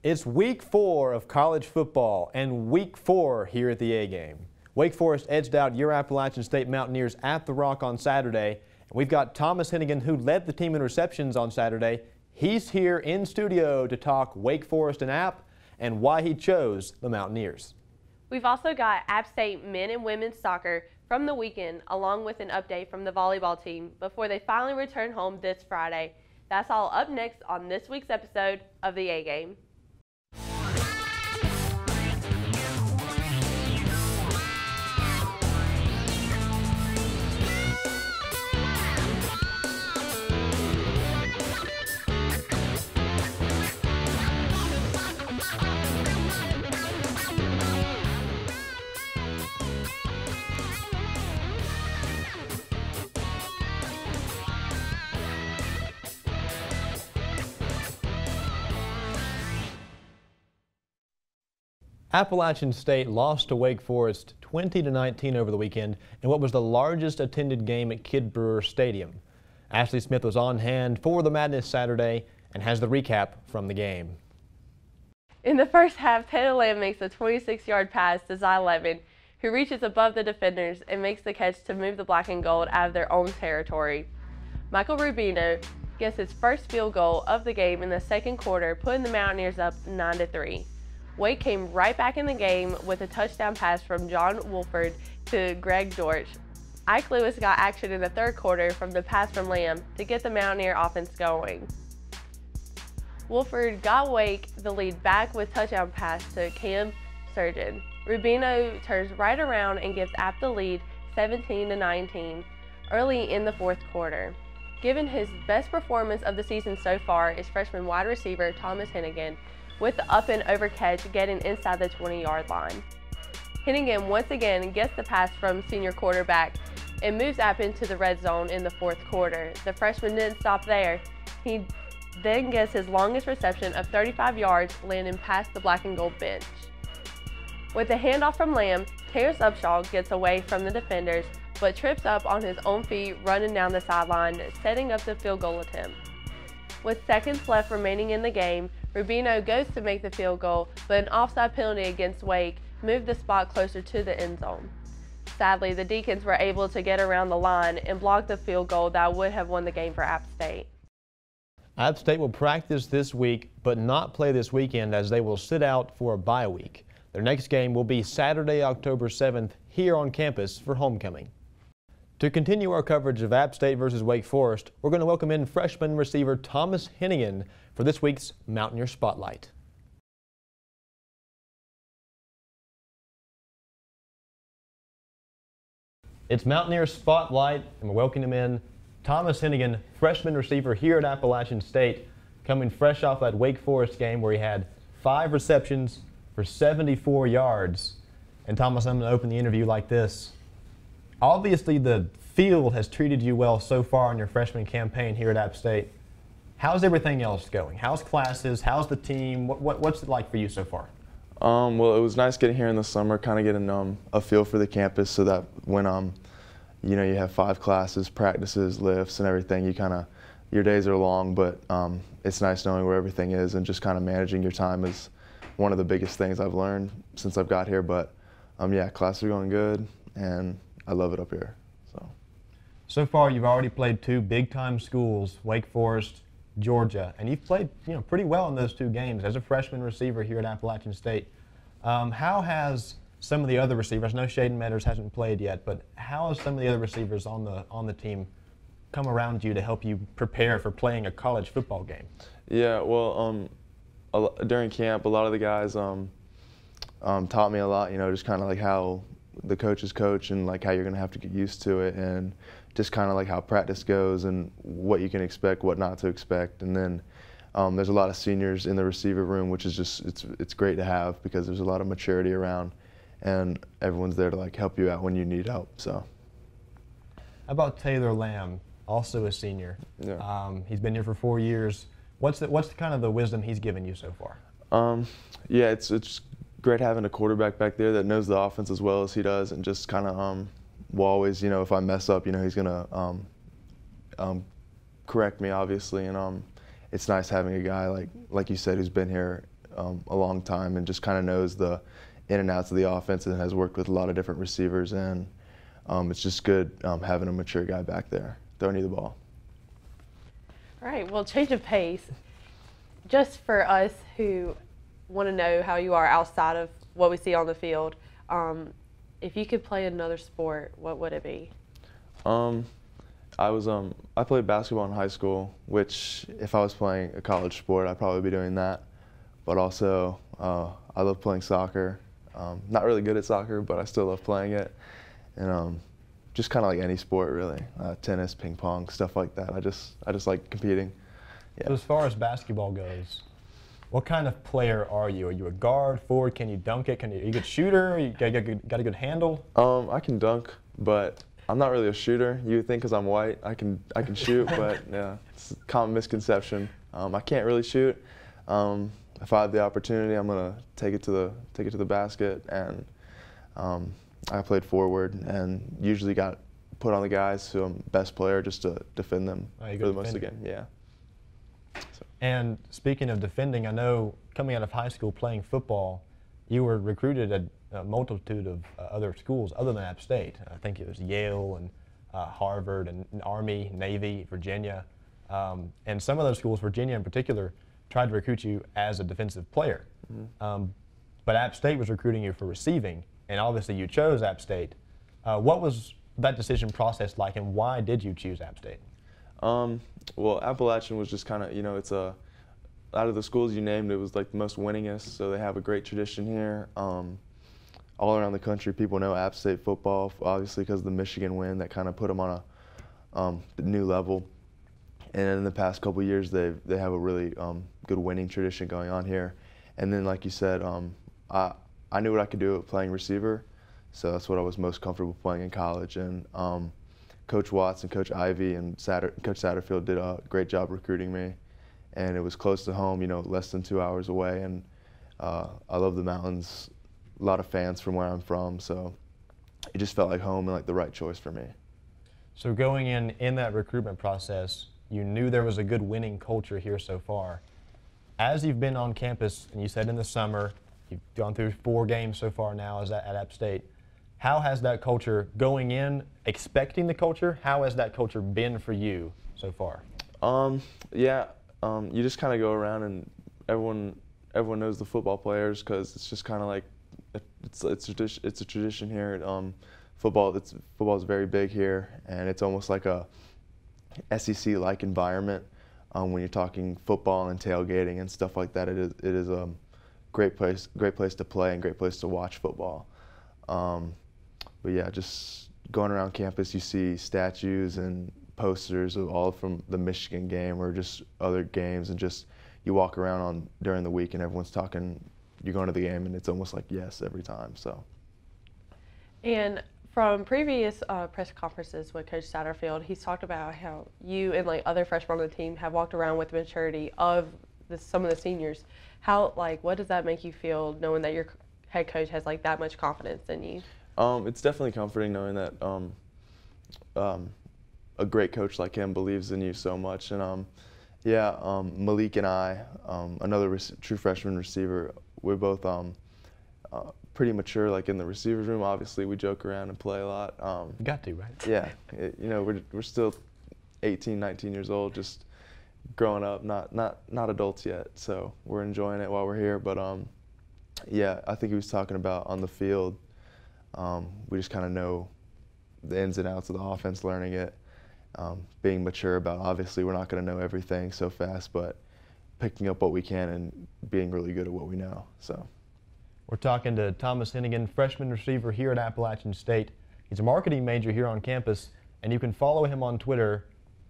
It's week 4 of college football and week 4 here at the A-Game. Wake Forest edged out your Appalachian State Mountaineers at the Rock on Saturday. And we've got Thomas Hennigan, who led the team in receptions on Saturday. He's here in studio to talk Wake Forest and App and why he chose the Mountaineers. We've also got App State men and women's soccer from the weekend, along with an update from the volleyball team before they finally return home this Friday. That's all up next on this week's episode of the A-Game. Appalachian State lost to Wake Forest 20-19 over the weekend in what was the largest attended game at Kidd Brewer Stadium. Ashley Smith was on hand for the Madness Saturday and has the recap from the game. In the first half, Taylor Lamb makes a 26-yard pass to Zy Levin, who reaches above the defenders and makes the catch to move the black and gold out of their own territory. Michael Rubino gets his first field goal of the game in the second quarter, putting the Mountaineers up 9-3. Wake came right back in the game with a touchdown pass from John Wolford to Greg George. Ike Lewis got action in the third quarter from the pass from Lamb to get the Mountaineer offense going. Wolford got Wake the lead back with touchdown pass to Cam Surgeon. Rubino turns right around and gives App the lead 17-19 early in the fourth quarter. Given his best performance of the season so far is freshman wide receiver Thomas Hennigan, with the up and over catch getting inside the 20-yard line. Hennigan once again gets the pass from senior quarterback and moves App into the red zone in the fourth quarter. The freshman didn't stop there. He then gets his longest reception of 35 yards, landing past the black and gold bench. With a handoff from Lamb, Terrace Upshaw gets away from the defenders, but trips up on his own feet running down the sideline, setting up the field goal attempt. With seconds left remaining in the game, Rubino goes to make the field goal, but an offside penalty against Wake moved the spot closer to the end zone. Sadly, the Deacons were able to get around the line and block the field goal that would have won the game for App State. App State will practice this week, but not play this weekend as they will sit out for a bye week. Their next game will be Saturday, October 7th here on campus for homecoming. To continue our coverage of App State versus Wake Forest, we're going to welcome in freshman receiver Thomas Hennigan for this week's Mountaineer Spotlight. It's Mountaineer Spotlight, and we're welcoming in Thomas Hennigan, freshman receiver here at Appalachian State, coming fresh off that Wake Forest game where he had 5 receptions for 74 yards. And Thomas, I'm going to open the interview like this. Obviously, the field has treated you well so far in your freshman campaign here at App State. How's everything else going? How's classes? How's the team? What's it like for you so far? Well, it was nice getting here in the summer, kind of getting a feel for the campus, so that when you know, you have 5 classes, practices, lifts, and everything, your days are long, but it's nice knowing where everything is, and just kind of managing your time is one of the biggest things I've learned since I've got here. But yeah, classes are going good, and I love it up here. So far, you've already played 2 big-time schools, Wake Forest, Georgia, and you've played pretty well in those 2 games as a freshman receiver here at Appalachian State. How has some of the other receivers, I know Shaden Metters hasn't played yet, but how has some of the other receivers on the team come around you to help you prepare for playing a college football game? Yeah, well, during camp, a lot of the guys taught me a lot, just kind of like how the coaches coach and like how you're going to have to get used to it, and just kind of like how practice goes and what you can expect, what not to expect. And then there's a lot of seniors in the receiver room, which is just, it's great to have because there's a lot of maturity around and everyone's there to like help you out when you need help. So. How about Taylor Lamb, also a senior? Yeah. He's been here for 4 years. What's kind of the wisdom he's given you so far? Yeah, it's great having a quarterback back there that knows the offense as well as he does, and just kind of will always, if I mess up, he's gonna correct me, obviously, and it's nice having a guy like you said who's been here a long time and just kind of knows the in and outs of the offense and has worked with a lot of different receivers. And it's just good having a mature guy back there throwing you the ball. All right, well, change of pace. Just for us who want to know how you are outside of what we see on the field, if you could play another sport, what would it be? I played basketball in high school, which if I was playing a college sport, I'd probably be doing that. But also, I love playing soccer. Not really good at soccer, but I still love playing it. And just kind of like any sport, really. Tennis, ping pong, stuff like that. I just like competing. Yeah. So as far as basketball goes, what kind of player are you? Are you a guard, forward? Can you dunk it? Are you a good shooter? You got a good handle? I can dunk, but I'm not really a shooter. You would think because I'm white, I can shoot, but yeah, it's a common misconception. I can't really shoot. If I have the opportunity, I'm gonna take it to the basket, and I played forward and usually got put on the guys who I'm best player just to defend them for the most of the game. Yeah. So. And speaking of defending, I know coming out of high school playing football, you were recruited at a multitude of other schools other than App State. I think it was Yale and Harvard and Army, Navy, Virginia. And some of those schools, Virginia in particular, tried to recruit you as a defensive player. Mm-hmm. But App State was recruiting you for receiving, and obviously you chose App State. What was that decision process like, and why did you choose App State? Well, Appalachian was just kind of, it's out of the schools you named, it was like the most winningest, so they have a great tradition here. All around the country, people know App State football, obviously because of the Michigan win that kind of put them on a new level. And in the past couple of years, they have a really good winning tradition going on here. And then, like you said, I knew what I could do at playing receiver, so that's what I was most comfortable playing in college. And Coach Watts and Coach Ivy and Coach Satterfield did a great job recruiting me. And it was close to home, less than 2 hours away. And I love the mountains. A lot of fans from where I'm from, so it just felt like home and like the right choice for me. So going in that recruitment process, you knew there was a good winning culture here so far. As you've been on campus, and you said in the summer, you've gone through 4 games so far now at App State, how has that culture, going in, expecting the culture, how has that culture been for you so far? You just kind of go around and everyone knows the football players because it's just kind of like, it's a tradition here. Football is very big here, and it's almost like a SEC-like environment when you're talking football and tailgating and stuff like that. It is a great place to play and great place to watch football. But yeah, just going around campus, you see statues and posters of all from the Michigan game or just other games, and just you walk around during the week and everyone's talking. You're going to the game and it's almost like yes every time. So. And from previous press conferences with Coach Satterfield, he's talked about how you and like other freshmen on the team have walked around with the maturity of some of the seniors. What does that make you feel, knowing that your head coach has like that much confidence in you? It's definitely comforting knowing that a great coach like him believes in you so much. And Malik and I, another true freshman receiver, we're both pretty mature, like in the receivers room. Obviously, we joke around and play a lot. You got to, right? Yeah, we're still 18, 19 years old, just growing up, not adults yet. So we're enjoying it while we're here. But I think he was talking about on the field. We just kind of know the ins and outs of the offense, learning it, being mature about. Obviously, we're not going to know everything so fast, but picking up what we can and being really good at what we know. So. We're talking to Thomas Hennigan, freshman receiver here at Appalachian State. He's a marketing major here on campus, and you can follow him on Twitter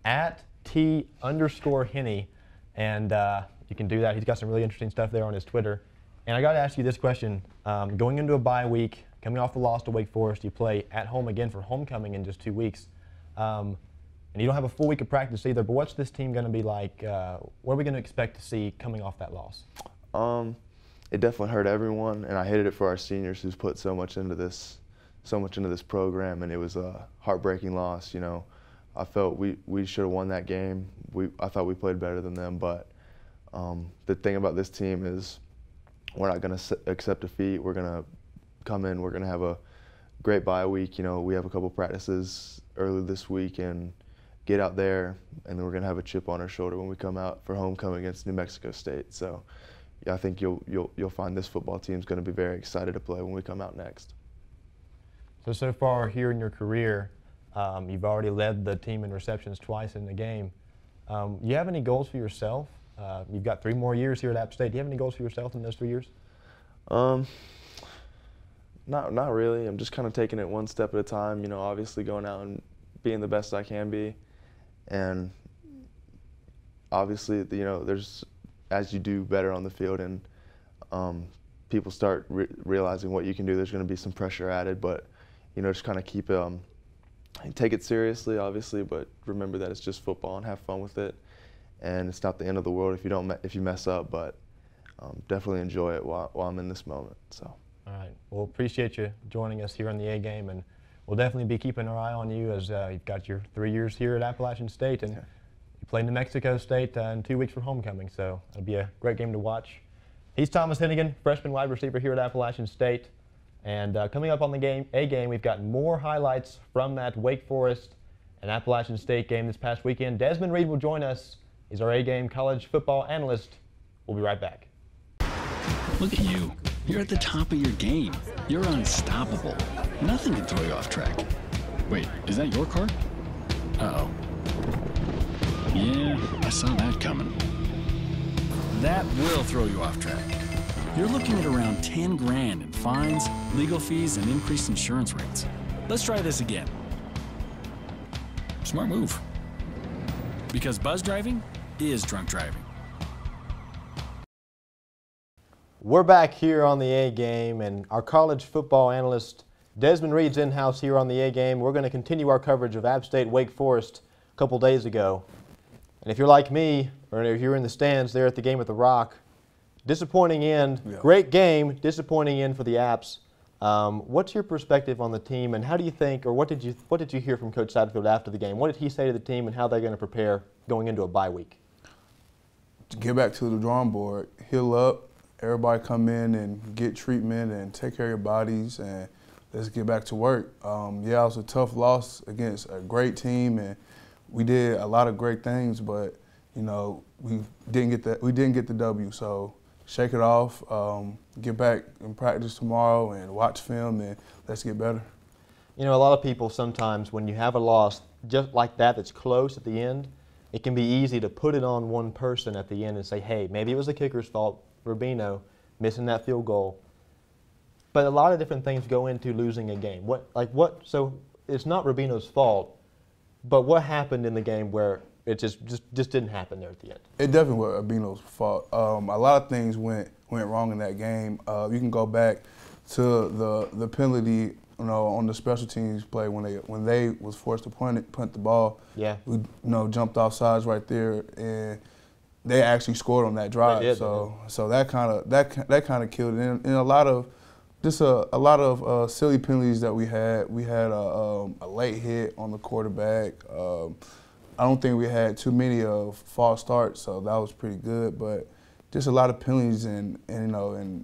at @T_Henny, and you can do that. He's got some really interesting stuff there on his Twitter. And I got to ask you this question. Going into a bye week, coming off the loss to Wake Forest, you play at home again for homecoming in just 2 weeks. And you don't have a full week of practice either, but what's this team going to be like? What are we going to expect to see coming off that loss? It definitely hurt everyone, and I hated it for our seniors who's put so much into this program, and it was a heartbreaking loss. I felt we should have won that game. I thought we played better than them, but the thing about this team is we're not going to accept defeat. We're going to come in. We're going to have a great bye week. You know, we have a couple practices early this week and get out there, and then we're going to have a chip on our shoulder when we come out for homecoming against New Mexico State. So, yeah, I think you'll find this football team is going to be very excited to play when we come out next. So far here in your career, you've already led the team in receptions twice in the game. You have any goals for yourself? You've got 3 more years here at App State. Do you have any goals for yourself in those 3 years? Not really. I'm just kind of taking it one step at a time. You know, obviously going out and being the best I can be, and obviously, you know, as you do better on the field and people start realizing what you can do, there's going to be some pressure added. But you know, just kind of take it seriously, obviously, but remember that it's just football and have fun with it. And it's not the end of the world if you mess up, but definitely enjoy it while I'm in this moment. So. All right. Well, appreciate you joining us here on the A Game, and we'll definitely be keeping our eye on you as you've got your 3 years here at Appalachian State, and you play New Mexico State in 2 weeks for homecoming. So it'll be a great game to watch. He's Thomas Hennigan, freshman wide receiver here at Appalachian State. And coming up on the A Game, we've got more highlights from that Wake Forest and Appalachian State game this past weekend. Desmond Reed will join us. He's our A Game college football analyst. We'll be right back. Look at you. You're at the top of your game. You're unstoppable. Nothing can throw you off track. Wait, is that your car? Uh-oh. Yeah, I saw that coming. That will throw you off track. You're looking at around 10 grand in fines, legal fees, and increased insurance rates. Let's try this again. Smart move. Because buzz driving is drunk driving. We're back here on the A Game, and our college football analyst Desmond Reed's in-house here on the A Game. We're going to continue our coverage of App State Wake Forest a couple days ago. And if you're like me, or if you're in the stands there at the game at the Rock, disappointing end, great game, disappointing end for the Apps. What's your perspective on the team, and how do you think, or what did you hear from Coach Satterfield after the game? What did he say to the team, and how they're going to prepare going into a bye week? To get back to the drawing board, heal up, everybody come in and get treatment and take care of your bodies, and let's get back to work. Yeah, it was a tough loss against a great team, and we did a lot of great things, but you know, we didn't get the W. So shake it off, get back and practice tomorrow and watch film, and let's get better. You know, a lot of people sometimes when you have a loss just like that that's close at the end, it can be easy to put it on one person at the end and say, hey, maybe it was the kicker's fault, Rubino, missing that field goal. But a lot of different things go into losing a game. So it's not Rubino's fault, but what happened in the game where it just didn't happen there at the end? It definitely was Rubino's fault. A lot of things went wrong in that game. You can go back to the penalty, you know, on the special teams play when they was forced to punt the ball. Yeah. We jumped off sides right there, and they actually scored on that drive. They did, so that kind of killed it. And a lot of silly penalties that we had. We had a late hit on the quarterback. I don't think we had too many of false starts, so that was pretty good. But just a lot of penalties and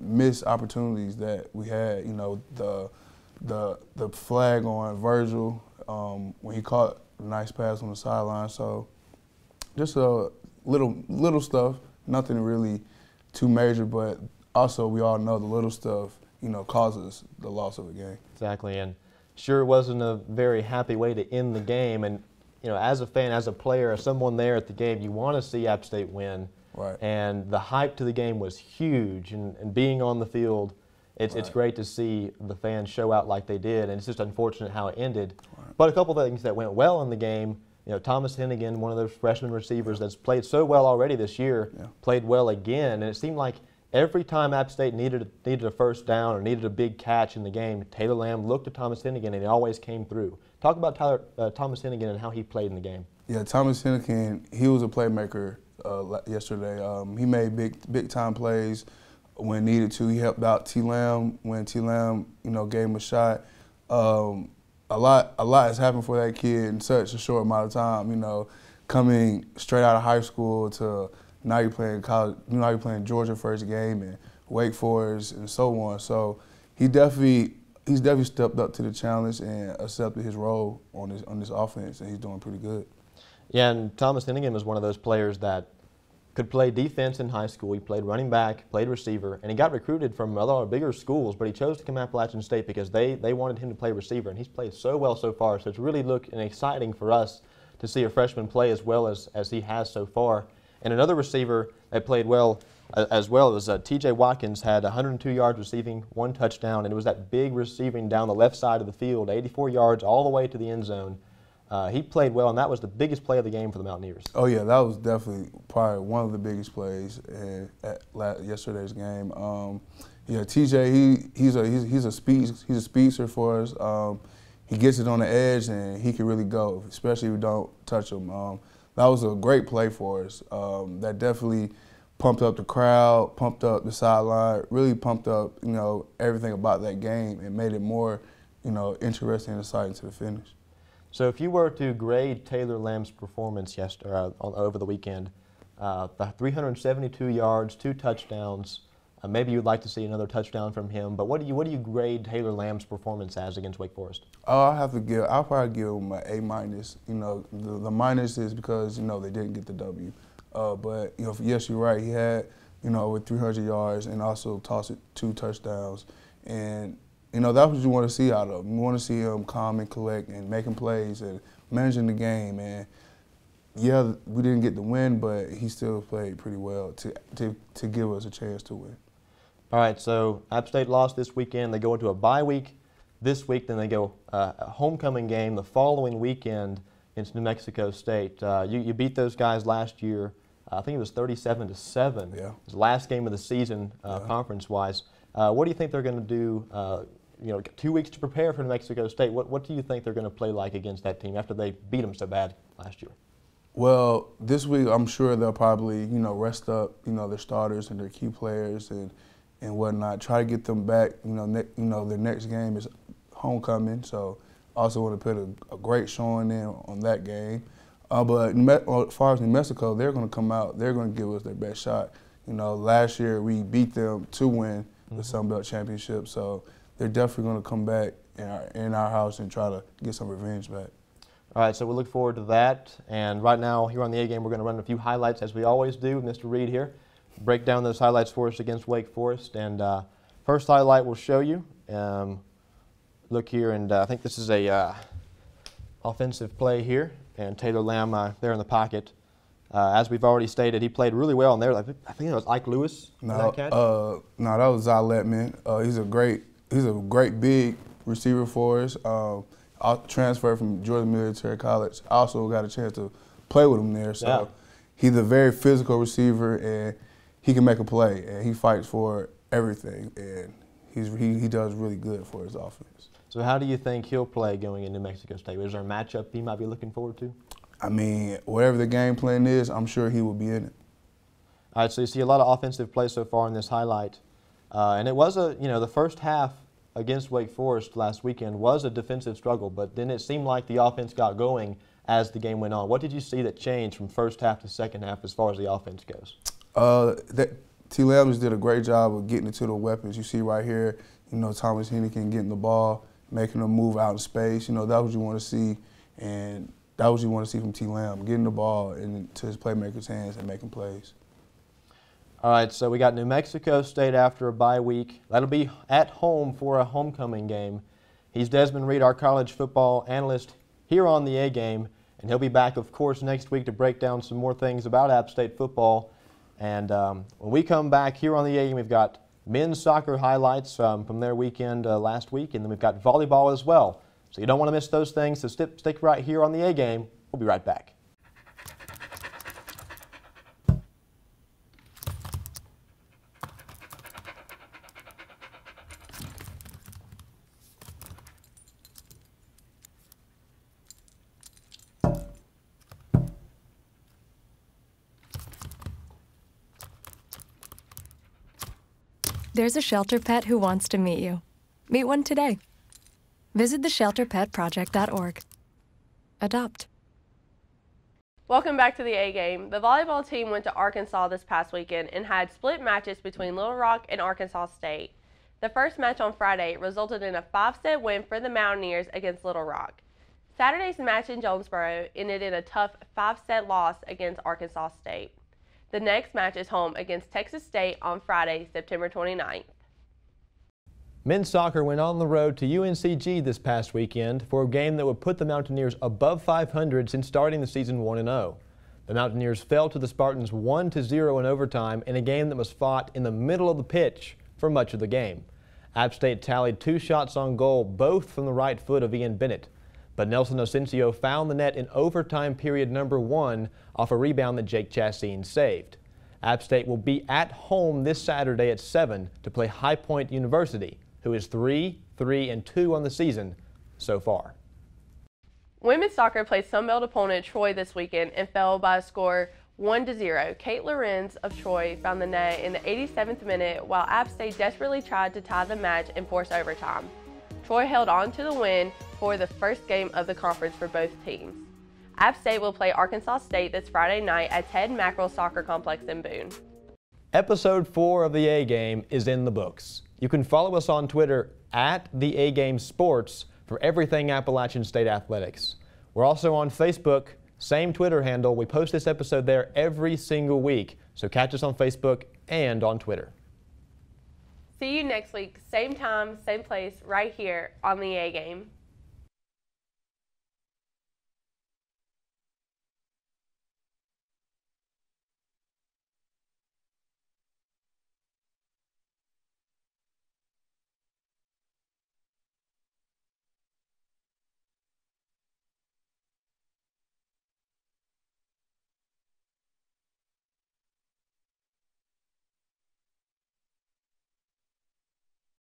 missed opportunities that we had. You know, the flag on Virgil when he caught a nice pass on the sideline. So just a little stuff, nothing really too major. But also we all know the little stuff, you know, causes the loss of a game. Exactly, and sure it wasn't a very happy way to end the game. And you know, as a fan, as a player, as someone there at the game, you want to see App State win. Right. And the hype to the game was huge, and being on the field, it's great to see the fans show out like they did, and it's just unfortunate how it ended. Right. But a couple of things that went well in the game, you know, Thomas Hennigan, one of those freshman receivers that's played so well already this year, played well again, and it seemed like every time App State needed a first down or needed a big catch in the game, Taylor Lamb looked at Thomas Hennigan, and he always came through. Talk about Thomas Hennigan and how he played in the game. Yeah, Thomas Hennigan, he was a playmaker yesterday. He made big time plays when needed to. He helped out T. Lamb when T. Lamb, gave him a shot. A lot has happened for that kid in such a short amount of time. Coming straight out of high school to Now you're playing college. Now you're playing Georgia first game and Wake Forest and so on. So he's definitely stepped up to the challenge and accepted his role on this offense, and he's doing pretty good. Yeah, and Thomas Hennigan was one of those players that could play defense in high school. He played running back, played receiver, and he got recruited from a lot of bigger schools, but he chose to come to Appalachian State because they wanted him to play receiver, and he's played so well so far. So it's really exciting for us to see a freshman play as well as he has so far. And another receiver that played well as well as T.J. Watkins had 102 yards receiving, 1 touchdown, and it was that big receiving down the left side of the field, 84 yards all the way to the end zone. He played well, and that was the biggest play of the game for the Mountaineers. Oh yeah, that was definitely probably one of the biggest plays at yesterday's game. Yeah, TJ, he's a speedster for us. He gets it on the edge, and he can really go, especially if you don't touch him. That was a great play for us. That definitely pumped up the crowd, pumped up the sideline, really pumped up, everything about that game and made it more, interesting and exciting to the finish. So if you were to grade Taylor Lamb's performance over the weekend, the 372 yards, 2 touchdowns, maybe you'd like to see another touchdown from him, but what do you grade Taylor Lamb's performance as against Wake Forest? I'll probably give him an A-. The minus is because, they didn't get the W. But, yes, you're right. He had, with 300 yards and also tossed 2 touchdowns. And, that's what you want to see out of him. You want to see him calm and collect and making plays and managing the game. And, yeah, we didn't get the win, but he still played pretty well to give us a chance to win. All right, so App State lost this weekend. They go into a bye week this week. Then they go a homecoming game the following weekend against New Mexico State. You beat those guys last year. I think it was 37-7. Yeah. It was the last game of the season, conference-wise. What do you think they're going to do? 2 weeks to prepare for New Mexico State. What do you think they're going to play like against that team after they beat them so bad last year? Well, this week I'm sure they'll probably rest up their starters and their key players and whatnot. Try to get them back. Their next game is homecoming, so also want to put a great showing in on that game. But as far as New Mexico, they're going to come out. They're going to give us their best shot. Last year we beat them to win the Sun Belt Championship, so they're definitely going to come back in our house and try to get some revenge back. All right, so we'll look forward to that. And right now, here on the A Game, we're going to run a few highlights, as we always do. Mr. Reed here, break down those highlights for us against Wake Forest. And first highlight we'll show you. Look here, and I think this is a offensive play here. And Taylor Lamb there in the pocket. As we've already stated, he played really well in there. I think it was Ike Lewis. No, that was Zyletman. He's a great big receiver for us. I transferred from Georgia Military College. I also got a chance to play with him there. So he's a very physical receiver, and he can make a play, and he fights for everything, and he does really good for his offense. So how do you think he'll play going into New Mexico State? Is there a matchup he might be looking forward to? I mean, whatever the game plan is, I'm sure he will be in it. All right, so you see a lot of offensive plays so far in this highlight. And it was the first half against Wake Forest last weekend was a defensive struggle, but then it seemed like the offense got going as the game went on. What did you see that changed from first half to second half as far as the offense goes? T. Lambs did a great job of getting into the weapons. You see right here, Thomas Hennigan getting the ball, making them move out in space. That's what you want to see, and that's what you want to see from T. Lamb, getting the ball into his playmakers' hands and making plays. All right, so we got New Mexico State after a bye week. That'll be at home for a homecoming game. He's Desmond Reed, our college football analyst here on the A Game, and he'll be back, of course, next week to break down some more things about App State football. And when we come back here on the A Game, we've got men's soccer highlights from their weekend last week, and then we've got volleyball as well. So you don't want to miss those things, so stick right here on the A Game. We'll be right back. There's a shelter pet who wants to meet you. Meet one today. Visit theshelterpetproject.org. Adopt. Welcome back to the A game. The volleyball team went to Arkansas this past weekend and had split matches between Little Rock and Arkansas State. The first match on Friday resulted in a 5-set win for the Mountaineers against Little Rock. Saturday's match in Jonesboro ended in a tough 5-set loss against Arkansas State. The next match is home against Texas State on Friday, September 29th. Men's soccer went on the road to UNCG this past weekend for a game that would put the Mountaineers above 500 since starting the season 1-0. The Mountaineers fell to the Spartans 1-0 in overtime in a game that was fought in the middle of the pitch for much of the game. App State tallied 2 shots on goal, both from the right foot of Ian Bennett. But Nelson Osencio found the net in overtime period number 1 off a rebound that Jake Chastain saved. App State will be at home this Saturday at 7 to play High Point University, who is 3-3-2 on the season so far. Women's soccer played Sunbelt opponent Troy this weekend and fell by a score 1-0. Kate Lorenz of Troy found the net in the 87th minute, while App State desperately tried to tie the match and force overtime. Troy held on to the win for the first game of the conference for both teams. App State will play Arkansas State this Friday night at Ted Mackerel Soccer Complex in Boone. Episode 4 of the A Game is in the books. You can follow us on Twitter at the A Game Sports for everything Appalachian State athletics. We're also on Facebook, same Twitter handle. We post this episode there every single week, so catch us on Facebook and on Twitter. See you next week, same time, same place, right here on the A Game.